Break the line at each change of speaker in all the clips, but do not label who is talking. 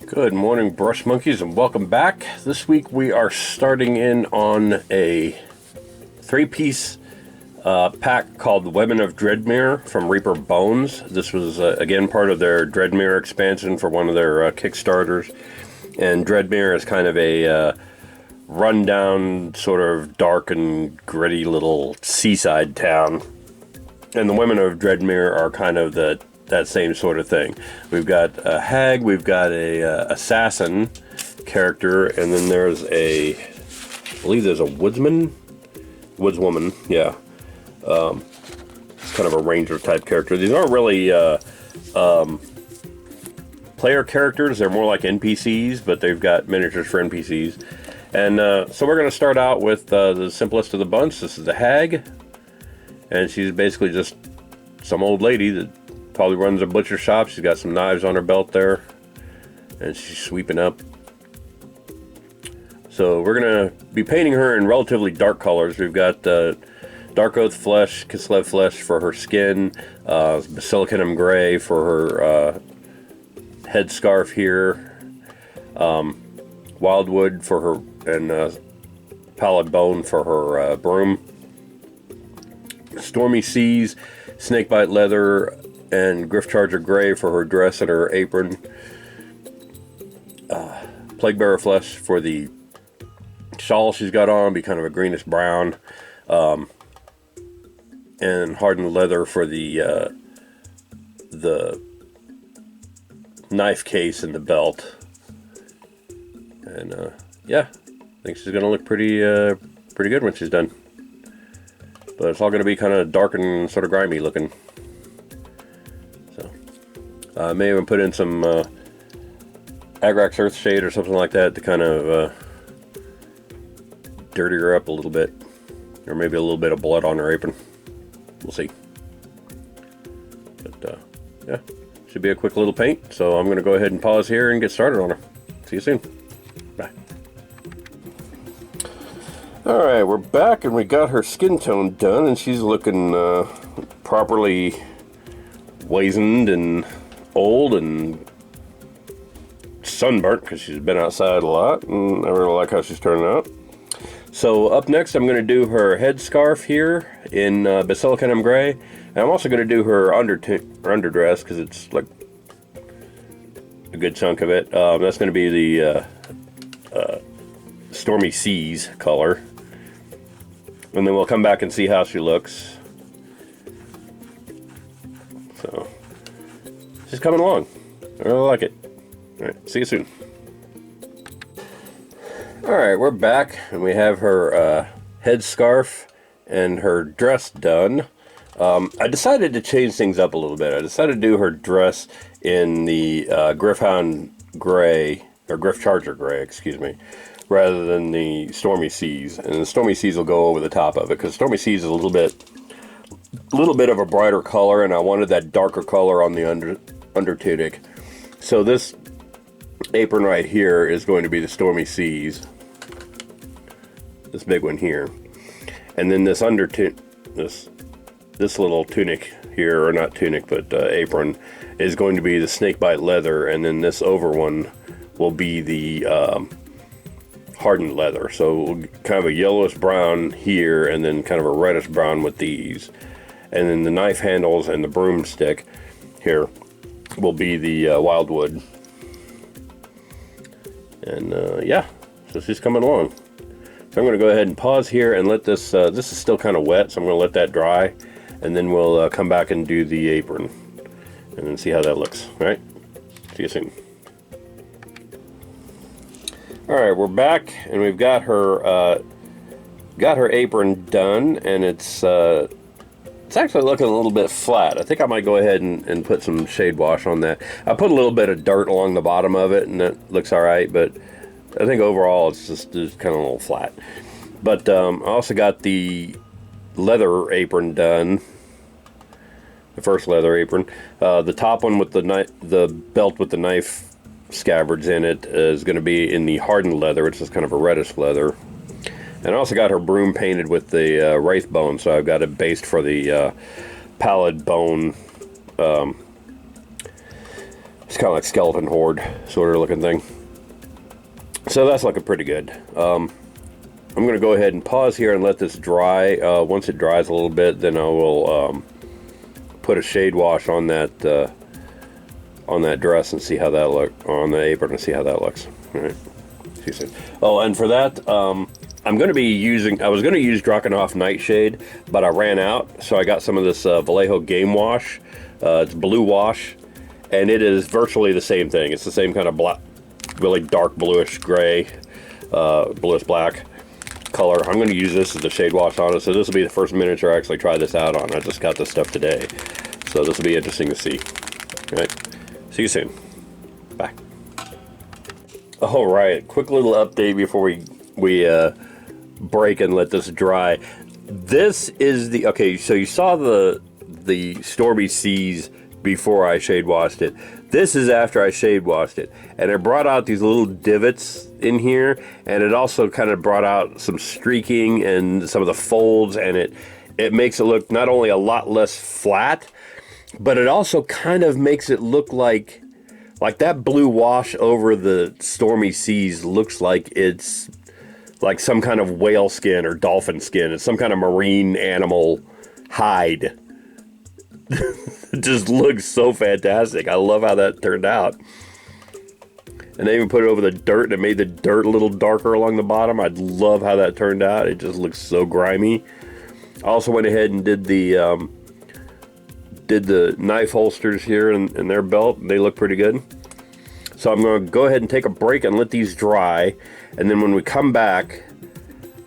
Good morning, brush monkeys, and welcome back. This week we are starting in on a three-piece pack called the Women of Dreadmere from Reaper Bones. This was, again, part of their Dreadmere expansion for one of their Kickstarters. And Dreadmere is kind of a rundown, sort of dark and gritty little seaside town. And the Women of Dreadmere are kind of that same sort of thing. We've got a hag, we've got a assassin character, and then there's I believe there's a woodswoman, yeah. It's kind of a ranger type character. These aren't really player characters, they're more like NPCs, but they've got miniatures for NPCs. And so we're going to start out with the simplest of the bunch. This is the hag, and she's basically just some old lady that probably runs a butcher shop. She's got some knives on her belt there, and she's sweeping up. So we're going to be painting her in relatively dark colors. We've got Dark Oath Flesh, Kislev Flesh for her skin, Basilicanum Gray for her headscarf here, Wildwood for her, and Pallid Bone for her broom, Stormy Seas, Snakebite Leather, and Griffcharger Gray for her dress and her apron. Plaguebearer Flesh for the shawl she's got on, be kind of a greenish brown. And Hardened Leather for the knife case and the belt. And yeah, I think she's gonna look pretty good when she's done. But it's all gonna be kind of dark and sort of grimy looking. I may even put in some Agrax Earthshade or something like that to kind of dirty her up a little bit. Or maybe a little bit of blood on her apron. We'll see. But yeah, should be a quick little paint. So I'm going to go ahead and pause here and get started on her. See you soon. Bye. Alright, we're back and we got her skin tone done, and she's looking properly wizened and old and sunburnt because she's been outside a lot, and I really like how she's turning out. So up next I'm going to do her headscarf here in Basilicanum Gray, and I'm also going to do her underdress because it's like a good chunk of it. That's going to be the Stormy Seas color, and then we'll come back and see how she looks. So she's coming along. I really like it. Alright, see you soon. Alright, we're back, and we have her headscarf and her dress done. I decided to change things up a little bit. I decided to do her dress in the Griffhound Gray, or Griffcharger Gray, excuse me, rather than the Stormy Seas. And the Stormy Seas will go over the top of it, because Stormy Seas is a little bit of a brighter color, and I wanted that darker color on the under tunic. So this apron right here is going to be the Stormy Seas, this big one here, and then this this little tunic here, or not tunic but apron, is going to be the Snakebite Leather, and then this over one will be the Hardened Leather. So kind of a yellowish brown here, and then kind of a reddish brown with these. And then the knife handles and the broomstick here will be the Wildwood. And yeah, so she's coming along. So I'm going to go ahead and pause here and let this, this is still kind of wet, so I'm going to let that dry. And then we'll come back and do the apron. And then see how that looks. Alright, see you soon. Alright, we're back, and we've got her apron done, and it's actually looking a little bit flat. I think I might go ahead and put some shade wash on that. I put a little bit of dirt along the bottom of it, and it looks alright, but I think overall it's just kind of a little flat. But I also got the leather apron done. The first leather apron. The top one with the belt with the knife scabbards in it is going to be in the Hardened Leather, which is kind of a reddish leather. And I also got her broom painted with the Wraith Bone, so I've got it based for the Pallid Bone It's kind of like skeleton horde sort of looking thing. So that's looking pretty good. I'm going to go ahead and pause here and let this dry. Once it dries a little bit, then I will put a shade wash on that dress and see how that looks, on the apron, and see how that looks. All right. See you soon. Oh, and for that, I'm going to be using, I was going to use Drakenhof Nightshade, but I ran out, so I got some of this Vallejo Game Wash. It's blue wash, and it is virtually the same thing. It's the same kind of black, really dark bluish gray, bluish black color. I'm going to use this as a shade wash on it, so this will be the first miniature I actually try this out on. I just got this stuff today, so this will be interesting to see. All right, see you soon. Bye. All right, quick little update before we break and let this dry. This is the, okay, so you saw the Stormy Seas before I shade washed it. This is after I shade washed it, and it brought out these little divots in here, and it also kind of brought out some streaking and some of the folds, and it makes it look not only a lot less flat, but it also kind of makes it look like that blue wash over the Stormy Seas looks like it's like some kind of whale skin or dolphin skin. It's some kind of marine animal hide. It just looks so fantastic. I love how that turned out. And they even put it over the dirt, and it made the dirt a little darker along the bottom. I love how that turned out. It just looks so grimy. I also went ahead and did the knife holsters here in their belt. They look pretty good. So I'm going to go ahead and take a break and let these dry, and then when we come back,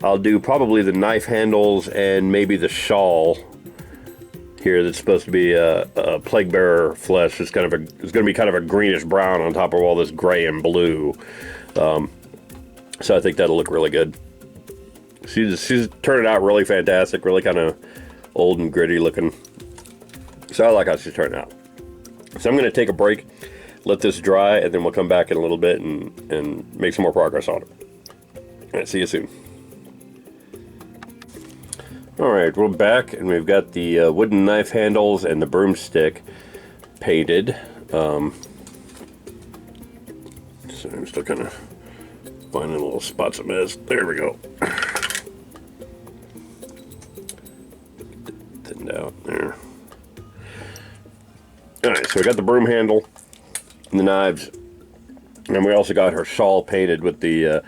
I'll do probably the knife handles and maybe the shawl here that's supposed to be a plague bearer flesh. It's going to be kind of a greenish brown on top of all this gray and blue. So I think that'll look really good. She's turned out really fantastic, really kind of old and gritty looking. So I like how she's turning out. So I'm going to take a break, let this dry, and then we'll come back in a little bit and make some more progress on it. All right, see you soon. All right, we're back, and we've got the wooden knife handles and the broomstick painted. So I'm still kind of finding little spots of mess. There we go. Thinned out there. All right, so we got the broom handle and the knives, and we also got her shawl painted with the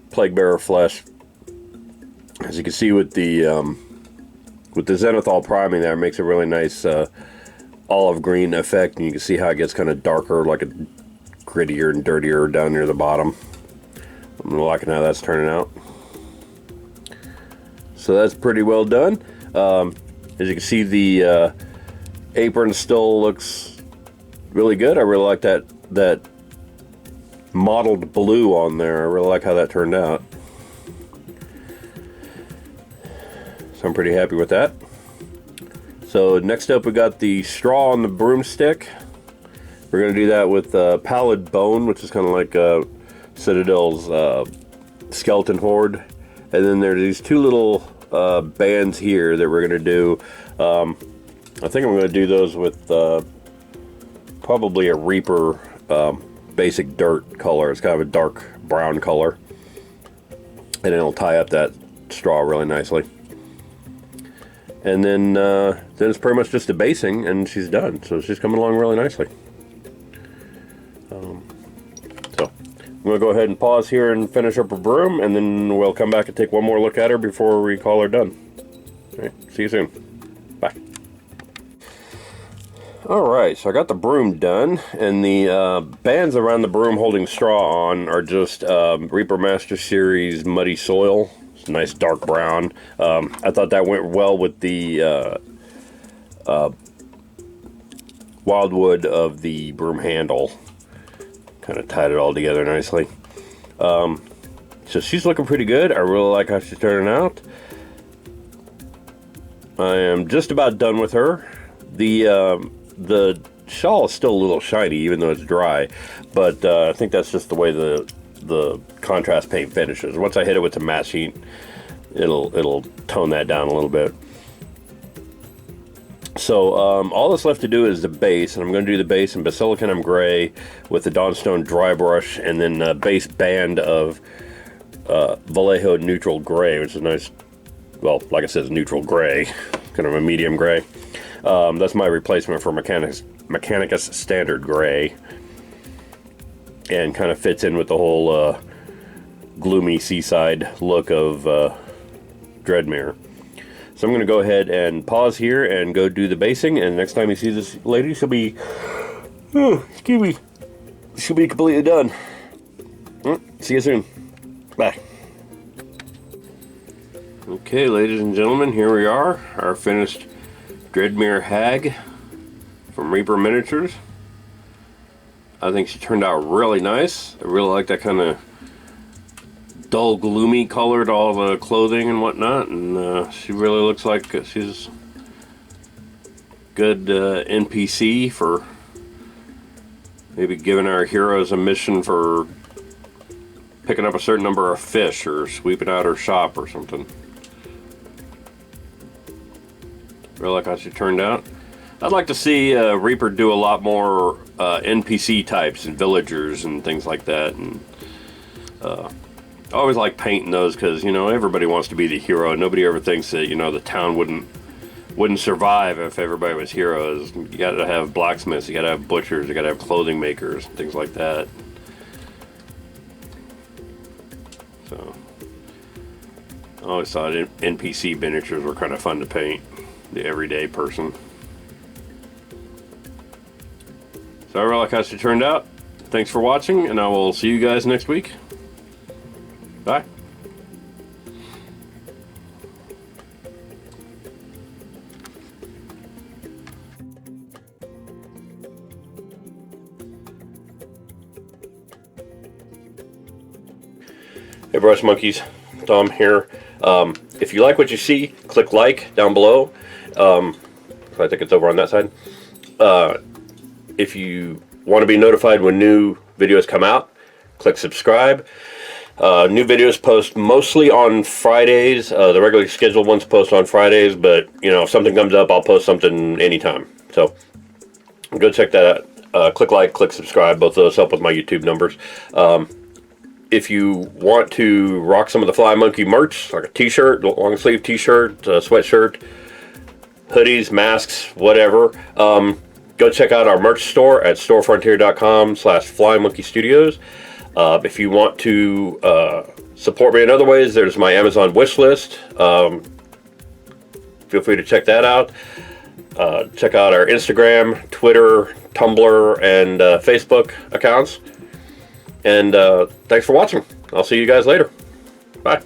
plague bearer flesh. As you can see with the zenithal priming there, it makes a really nice olive green effect, and you can see how it gets kind of darker, like a grittier and dirtier down near the bottom. I'm liking how that's turning out. So that's pretty well done. As you can see, the apron still looks really good. I really like that mottled blue on there. I really like how that turned out. So I'm pretty happy with that. So next up, we got the straw on the broomstick. We're going to do that with pallid bone, which is kind of like Citadel's skeleton horde. And then there's these two little bands here that we're going to do. I think I'm going to do those with probably a Reaper basic dirt color. It's kind of a dark brown color, and it'll tie up that straw really nicely. And then it's pretty much just a basing, and she's done. So she's coming along really nicely. So I'm going to go ahead and pause here and finish up her broom, and then we'll come back and take one more look at her before we call her done. All right, see you soon. Bye. Alright, so I got the broom done, and the bands around the broom holding straw on are just Reaper Master Series Muddy Soil. It's a nice dark brown. I thought that went well with the wildwood of the broom handle. Kind of tied it all together nicely. So she's looking pretty good. I really like how she's turning out. I am just about done with her. The shawl is still a little shiny, even though it's dry, but I think that's just the way the contrast paint finishes. Once I hit it with the matte sheet, it'll tone that down a little bit. So all that's left to do is the base, and I'm going to do the base in Basilicum Gray with the Dawnstone dry brush, and then the base band of Vallejo Neutral Gray, which is a nice, well, like I said, it's neutral gray, kind of a medium gray. That's my replacement for Mechanicus Standard Gray, and kind of fits in with the whole gloomy seaside look of Dreadmere. So I'm going to go ahead and pause here and go do the basing, and next time you see this lady, she'll be, excuse me, she'll be completely done. See you soon. Bye. Okay, ladies and gentlemen, here we are, our finished Dreadmere Hag from Reaper Miniatures. I think she turned out really nice. I really like that kind of dull, gloomy color to all the clothing and whatnot, and she really looks like she's good NPC for maybe giving our heroes a mission for picking up a certain number of fish or sweeping out her shop or something. Really like how she turned out. I'd like to see Reaper do a lot more NPC types and villagers and things like that, and I always like painting those because, you know, everybody wants to be the hero. Nobody ever thinks that, you know, the town wouldn't survive if everybody was heroes. You gotta have blacksmiths, you gotta have butchers, you gotta have clothing makers, things like that. So I always thought NPC miniatures were kind of fun to paint, the everyday person. So I really like how she turned out. Thanks for watching, and I will see you guys next week. Bye. Hey brush monkeys, Tom here. If you like what you see, click like down below. I think it's over on that side. If you want to be notified when new videos come out, click subscribe. New videos post mostly on Fridays. The regularly scheduled ones post on Fridays, but you know, if something comes up, I'll post something anytime. So go check that out. Click like, click subscribe. Both of those help with my YouTube numbers. If you want to rock some of the Fly Monkey merch, like a t-shirt, long sleeve t-shirt, sweatshirt, hoodies, masks, whatever, go check out our merch store at storefrontier.com/FlyMonkeyStudios. If you want to support me in other ways, there's my Amazon wish list. Feel free to check that out. Check out our Instagram, Twitter, Tumblr, and Facebook accounts. And thanks for watching. I'll see you guys later. Bye.